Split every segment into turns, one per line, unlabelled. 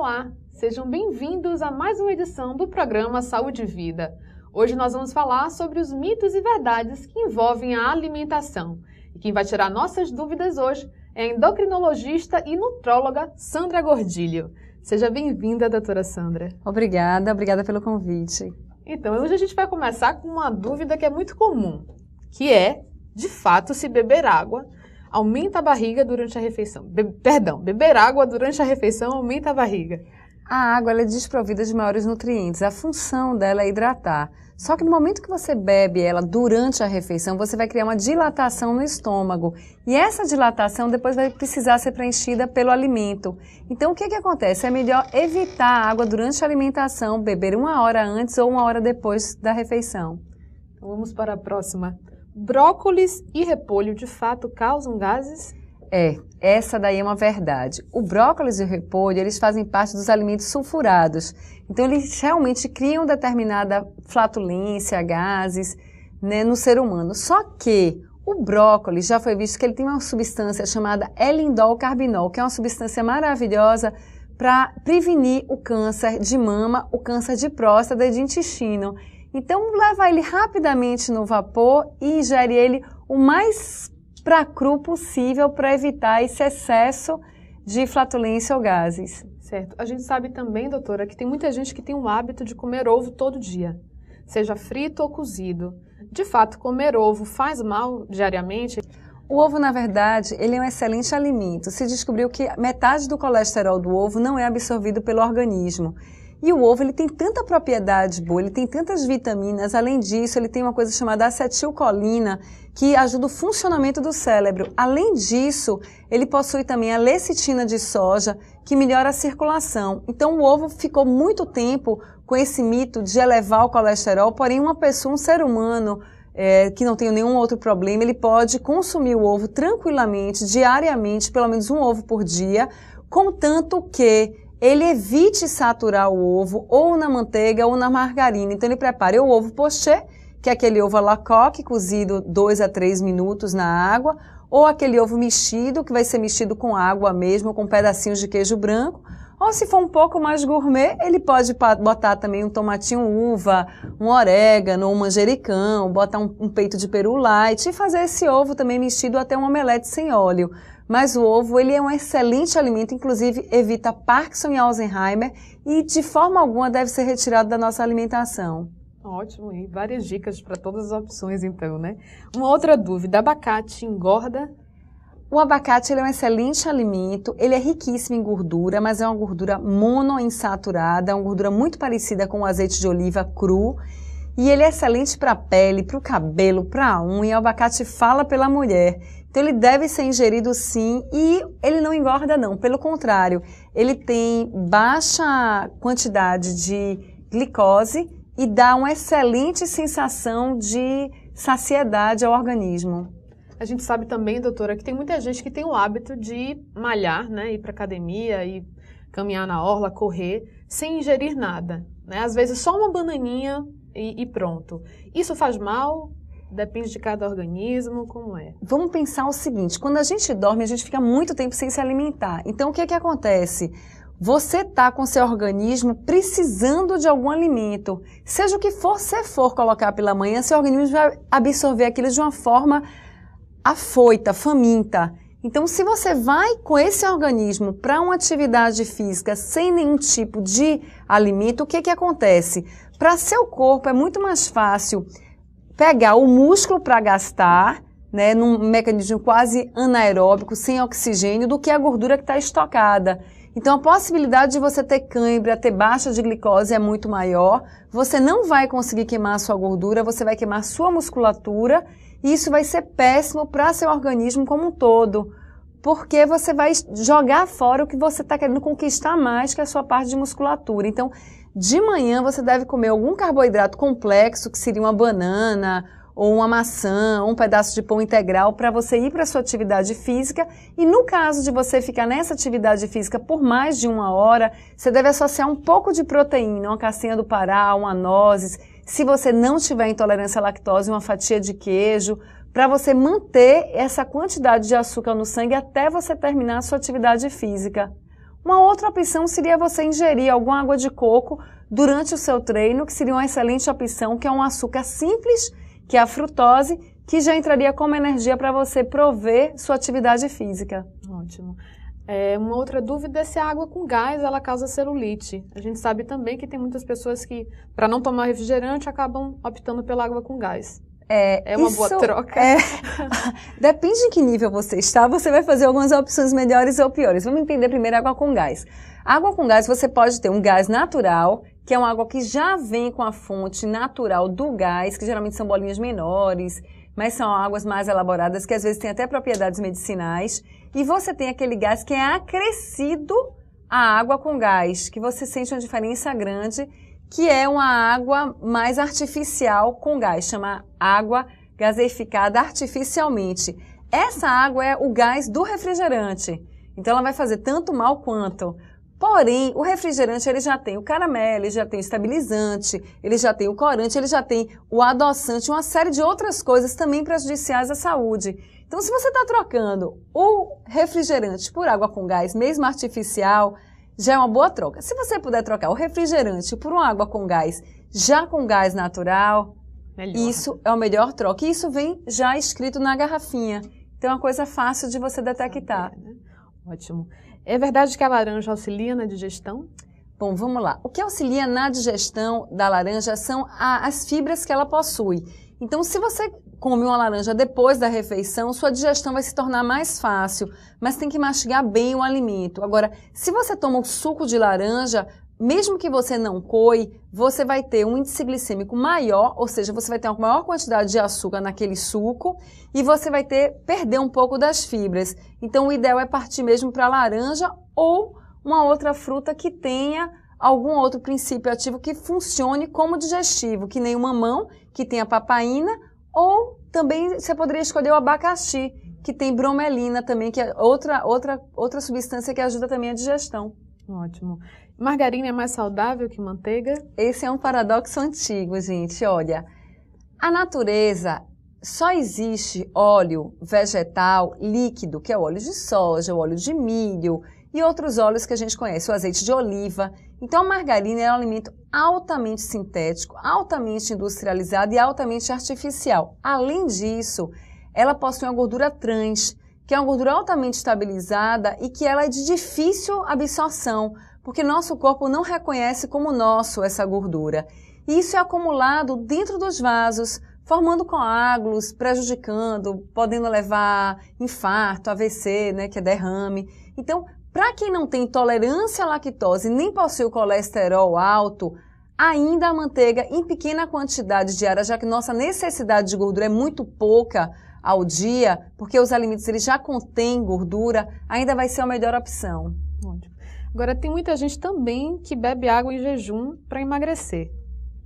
Olá, sejam bem-vindos a mais uma edição do programa Saúde e Vida. Hoje nós vamos falar sobre os mitos e verdades que envolvem a alimentação. E quem vai tirar nossas dúvidas hoje é a endocrinologista e nutróloga Sandra Gordilho. Seja bem-vinda, doutora Sandra.
Obrigada pelo convite.
Então, hoje a gente vai começar com uma dúvida que é muito comum, que é, de fato, se beber água aumenta a barriga durante a refeição. Beber água durante a refeição aumenta a barriga.
A água ela é desprovida de maiores nutrientes. A função dela é hidratar. Só que no momento que você bebe ela durante a refeição, você vai criar uma dilatação no estômago. E essa dilatação depois vai precisar ser preenchida pelo alimento. Então, o que acontece? É melhor evitar a água durante a alimentação, beber 1 hora antes ou 1 hora depois da refeição.
Então, vamos para a próxima. Brócolis e repolho de fato causam gases?
Essa daí é uma verdade. O brócolis e o repolho, eles fazem parte dos alimentos sulfurados. Então, eles realmente criam determinada flatulência, gases, né, no ser humano. Só que o brócolis já foi visto que ele tem uma substância chamada L-indol-carbinol, que é uma substância maravilhosa para prevenir o câncer de mama, o câncer de próstata e de intestino. Então, leva ele rapidamente no vapor e ingere ele o mais cru possível para evitar esse excesso de flatulência ou gases.
Certo. A gente sabe também, doutora, que tem muita gente que tem o hábito de comer ovo todo dia, seja frito ou cozido. De fato, comer ovo faz mal diariamente?
O ovo, na verdade, ele é um excelente alimento. Se descobriu que metade do colesterol do ovo não é absorvido pelo organismo. E o ovo, ele tem tanta propriedade boa, ele tem tantas vitaminas, além disso, ele tem uma coisa chamada acetilcolina, que ajuda o funcionamento do cérebro. Além disso, ele possui também a lecitina de soja, que melhora a circulação. Então, o ovo ficou muito tempo com esse mito de elevar o colesterol, porém, uma pessoa, um ser humano, que não tem nenhum outro problema, ele pode consumir o ovo tranquilamente, diariamente, pelo menos 1 ovo por dia, contanto que ele evite saturar o ovo ou na manteiga ou na margarina. Então, ele prepara o ovo poché, que é aquele ovo à la coque, cozido 2 a 3 minutos na água, ou aquele ovo mexido, que vai ser mexido com água mesmo, com pedacinhos de queijo branco. Ou se for um pouco mais gourmet, ele pode botar também um tomatinho uva, um orégano, um manjericão, botar um peito de peru light e fazer esse ovo também mexido até um omelete sem óleo. Mas o ovo, ele é um excelente alimento, inclusive evita Parkinson e Alzheimer e de forma alguma deve ser retirado da nossa alimentação.
Ótimo, e várias dicas para todas as opções então, né? Uma outra dúvida, abacate engorda?
O abacate ele é um excelente alimento, ele é riquíssimo em gordura, mas é uma gordura monoinsaturada, uma gordura muito parecida com o azeite de oliva cru. E ele é excelente para a pele, para o cabelo, para a unha. O abacate fala pela mulher. Então, ele deve ser ingerido sim e ele não engorda não. Pelo contrário, ele tem baixa quantidade de glicose e dá uma excelente sensação de saciedade ao organismo.
A gente sabe também, doutora, que tem muita gente que tem o hábito de malhar, né? Ir para academia, ir caminhar na orla, correr, sem ingerir nada, né? Às vezes só uma bananinha e pronto. Isso faz mal? Depende de cada organismo, como é?
Vamos pensar o seguinte, quando a gente dorme, a gente fica muito tempo sem se alimentar. Então, o que acontece? Você está com seu organismo precisando de algum alimento. Seja o que você for colocar pela manhã, seu organismo vai absorver aquilo de uma forma afoita, faminta. Então, se você vai com esse organismo para uma atividade física sem nenhum tipo de alimento, o que acontece? Para seu corpo é muito mais fácil pegar o músculo para gastar, né, num mecanismo quase anaeróbico, sem oxigênio, do que a gordura que está estocada. Então, a possibilidade de você ter cãibra, ter baixa de glicose é muito maior. Você não vai conseguir queimar a sua gordura, você vai queimar sua musculatura e isso vai ser péssimo para seu organismo como um todo, porque você vai jogar fora o que você está querendo conquistar mais, que é a sua parte de musculatura. Então, de manhã você deve comer algum carboidrato complexo, que seria uma banana, ou uma maçã, ou um pedaço de pão integral, para você ir para a sua atividade física. E no caso de você ficar nessa atividade física por mais de 1 hora, você deve associar um pouco de proteína, uma castanha do Pará, uma nozes. Se você não tiver intolerância à lactose, uma fatia de queijo, para você manter essa quantidade de açúcar no sangue até você terminar a sua atividade física. Uma outra opção seria você ingerir alguma água de coco durante o seu treino, que seria uma excelente opção, que é um açúcar simples, que é a frutose, que já entraria como energia para você prover sua atividade física.
Ótimo. Uma outra dúvida é se a água com gás ela causa celulite. A gente sabe também que tem muitas pessoas que, para não tomar refrigerante, acabam optando pela água com gás. É uma boa troca?
Depende em que nível você está, você vai fazer algumas opções melhores ou piores. Vamos entender primeiro a água com gás. Água com gás, você pode ter um gás natural, que é uma água que já vem com a fonte natural do gás, que geralmente são bolinhas menores, mas são águas mais elaboradas, que às vezes têm até propriedades medicinais. E você tem aquele gás que é acrescido à água com gás, que você sente uma diferença grande, que é uma água mais artificial com gás, chama água gaseificada artificialmente. Essa água é o gás do refrigerante, então ela vai fazer tanto mal quanto. Porém, o refrigerante ele já tem o caramelo, ele já tem o estabilizante, ele já tem o corante, ele já tem o adoçante, uma série de outras coisas também prejudiciais à saúde. Então, se você está trocando o refrigerante por água com gás, mesmo artificial, já é uma boa troca. Se você puder trocar o refrigerante por uma água com gás, já com gás natural, isso é o melhor troca. E isso vem já escrito na garrafinha. Então, é uma coisa fácil de você detectar.
Ótimo. É verdade que a laranja auxilia na digestão?
Bom, vamos lá. O que auxilia na digestão da laranja são as fibras que ela possui. Então, se você come uma laranja depois da refeição, sua digestão vai se tornar mais fácil, mas tem que mastigar bem o alimento. Agora, se você toma um suco de laranja, mesmo que você não coe, você vai ter um índice glicêmico maior, ou seja, você vai ter uma maior quantidade de açúcar naquele suco e você vai perder um pouco das fibras. Então, o ideal é partir mesmo para a laranja ou uma outra fruta que tenha algum outro princípio ativo que funcione como digestivo, que nem o mamão, que tem a papaína, ou também você poderia escolher o abacaxi, que tem bromelina também, que é outra substância que ajuda também a digestão.
Ótimo. Margarina é mais saudável que manteiga?
Esse é um paradoxo antigo, gente. Olha, a natureza só existe óleo vegetal líquido, que é o óleo de soja, o óleo de milho e outros óleos que a gente conhece, o azeite de oliva. Então, a margarina é um alimento altamente sintético, altamente industrializado e altamente artificial. Além disso, ela possui uma gordura trans, que é uma gordura altamente estabilizada e que ela é de difícil absorção, porque nosso corpo não reconhece como nosso essa gordura. E isso é acumulado dentro dos vasos, formando coágulos, prejudicando, podendo levar infarto, AVC, né, que é derrame. Então, para quem não tem intolerância à lactose nem possui o colesterol alto, ainda a manteiga em pequena quantidade diária, já que nossa necessidade de gordura é muito pouca ao dia, porque os alimentos eles já contêm gordura, ainda vai ser a melhor opção.
Ótimo. Agora, tem muita gente também que bebe água em jejum para emagrecer.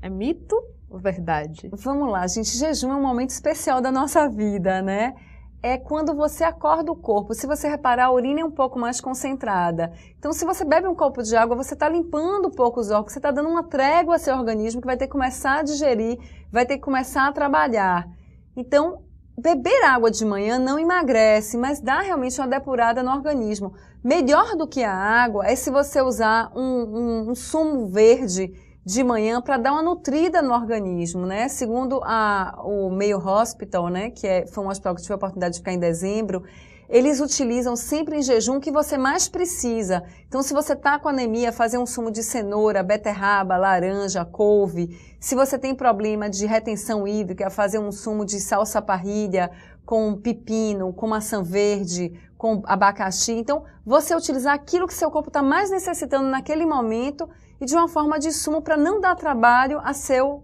É mito ou verdade?
Vamos lá, gente. Jejum é um momento especial da nossa vida, né? É quando você acorda o corpo. Se você reparar, a urina é um pouco mais concentrada. Então, se você bebe um copo de água, você está limpando um pouco os órgãos, você está dando uma trégua ao seu organismo que vai ter que começar a digerir, vai ter que começar a trabalhar. Então, beber água de manhã não emagrece, mas dá realmente uma depurada no organismo. Melhor do que a água é se você usar um sumo verde de manhã para dar uma nutrida no organismo, né? Segundo o Mayo Hospital, né, foi um hospital que eu tive a oportunidade de ficar em dezembro, eles utilizam sempre em jejum o que você mais precisa. Então, se você está com anemia, fazer um sumo de cenoura, beterraba, laranja, couve. Se você tem problema de retenção hídrica, fazer um sumo de salsa parrilha com pepino, com maçã verde, com abacaxi. Então, você utilizar aquilo que seu corpo está mais necessitando naquele momento e de uma forma de sumo para não dar trabalho a seu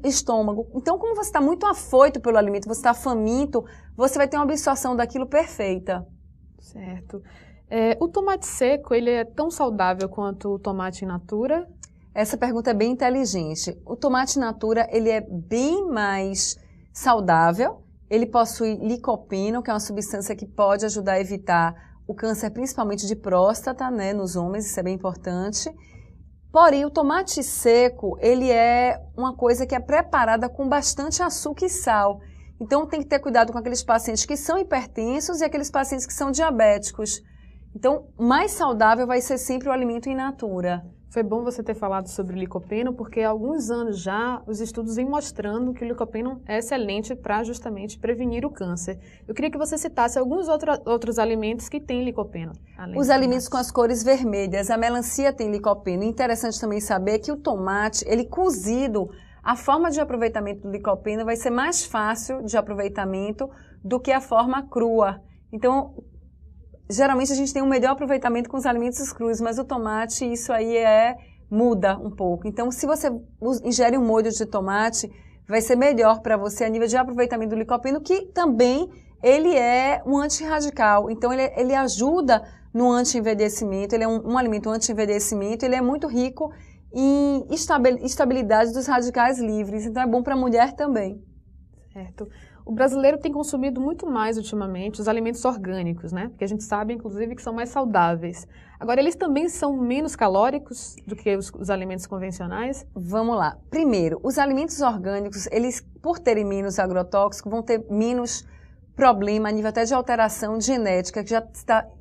estômago. Então, como você está muito afoito pelo alimento, você está faminto, você vai ter uma absorção daquilo perfeita.
Certo. O tomate seco, ele é tão saudável quanto o tomate in natura?
Essa pergunta é bem inteligente. O tomate in natura, ele é bem mais saudável. Ele possui licopeno, que é uma substância que pode ajudar a evitar o câncer, principalmente de próstata, né, nos homens, isso é bem importante. Porém, o tomate seco, ele é uma coisa que é preparada com bastante açúcar e sal. Então, tem que ter cuidado com aqueles pacientes que são hipertensos e aqueles pacientes que são diabéticos. Então, mais saudável vai ser sempre o alimento in natura.
Foi bom você ter falado sobre o licopeno, porque há alguns anos já os estudos vêm mostrando que o licopeno é excelente para justamente prevenir o câncer. Eu queria que você citasse alguns outros alimentos que têm licopeno.
Os alimentos com as cores vermelhas, a melancia tem licopeno. Interessante também saber que o tomate, ele cozido, a forma de aproveitamento do licopeno vai ser mais fácil de aproveitamento do que a forma crua. Então, geralmente a gente tem um melhor aproveitamento com os alimentos crus, mas o tomate, isso aí muda um pouco. Então, se você ingere um molho de tomate, vai ser melhor para você a nível de aproveitamento do licopeno, que também ele é um antirradical. Então, ele ajuda no anti-envelhecimento, ele é um alimento anti-envelhecimento, ele é muito rico em estabilidade dos radicais livres. Então, é bom para a mulher também.
Certo. O brasileiro tem consumido muito mais ultimamente os alimentos orgânicos, né? Porque a gente sabe, inclusive, que são mais saudáveis. Agora, eles também são menos calóricos do que os alimentos convencionais?
Vamos lá. Primeiro, os alimentos orgânicos, eles, por terem menos agrotóxicos, vão ter menos problema a nível até de alteração genética, que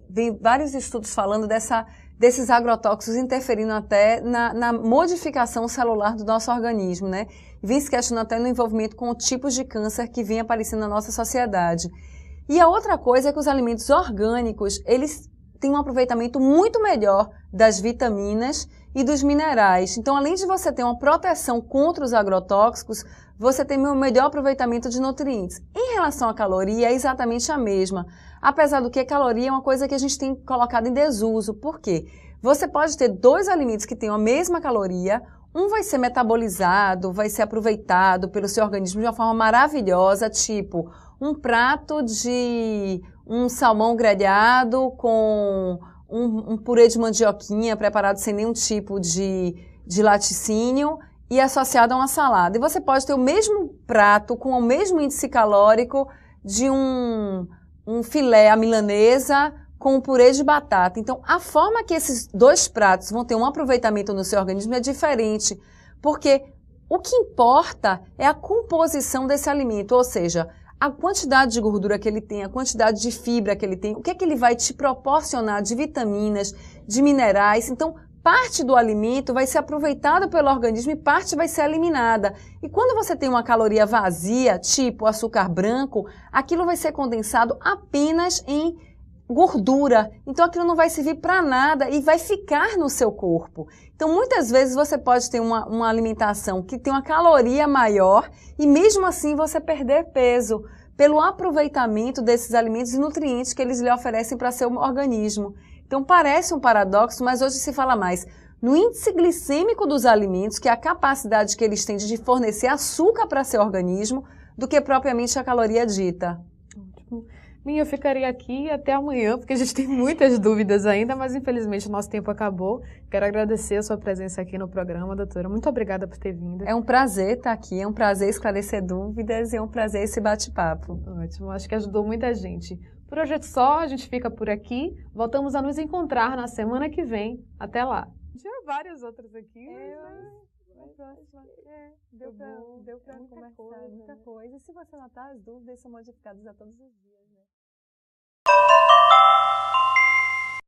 vem vários estudos falando desses agrotóxicos interferindo até na modificação celular do nosso organismo, né? Vem se questionando até no envolvimento com tipos de câncer que vem aparecendo na nossa sociedade. E a outra coisa é que os alimentos orgânicos, eles têm um aproveitamento muito melhor das vitaminas e dos minerais. Então, além de você ter uma proteção contra os agrotóxicos, você tem um melhor aproveitamento de nutrientes. Em relação à caloria, é exatamente a mesma. Apesar do que a caloria é uma coisa que a gente tem colocado em desuso. Por quê? Você pode ter dois alimentos que têm a mesma caloria, um vai ser metabolizado, vai ser aproveitado pelo seu organismo de uma forma maravilhosa, tipo um prato de um salmão grelhado com um purê de mandioquinha preparado sem nenhum tipo de laticínio e associado a uma salada. E você pode ter o mesmo prato com o mesmo índice calórico de um filé à milanesa com um purê de batata. Então, a forma que esses dois pratos vão ter um aproveitamento no seu organismo é diferente, porque o que importa é a composição desse alimento, ou seja, a quantidade de gordura que ele tem, a quantidade de fibra que ele tem, o que é que ele vai te proporcionar de vitaminas, de minerais. Então, parte do alimento vai ser aproveitada pelo organismo e parte vai ser eliminada. E quando você tem uma caloria vazia, tipo açúcar branco, aquilo vai ser condensado apenas em gordura, então aquilo não vai servir para nada e vai ficar no seu corpo. Então muitas vezes você pode ter uma alimentação que tem uma caloria maior e mesmo assim você perder peso pelo aproveitamento desses alimentos e nutrientes que eles lhe oferecem para seu organismo. Então parece um paradoxo, mas hoje se fala mais no índice glicêmico dos alimentos, que é a capacidade que eles têm de fornecer açúcar para seu organismo, do que propriamente a caloria dita.
Eu ficaria aqui até amanhã, porque a gente tem muitas dúvidas ainda, mas infelizmente o nosso tempo acabou. Quero agradecer a sua presença aqui no programa, doutora. Muito obrigada por ter vindo.
É um prazer estar aqui, é um prazer esclarecer dúvidas e é um prazer esse bate-papo.
Ótimo, acho que ajudou muita gente. Por hoje é só, a gente fica por aqui. Voltamos a nos encontrar na semana que vem. Até lá. Tinha várias outras aqui,
Deu para conversar muita coisa. E se você notar, as dúvidas são modificadas a todos os dias.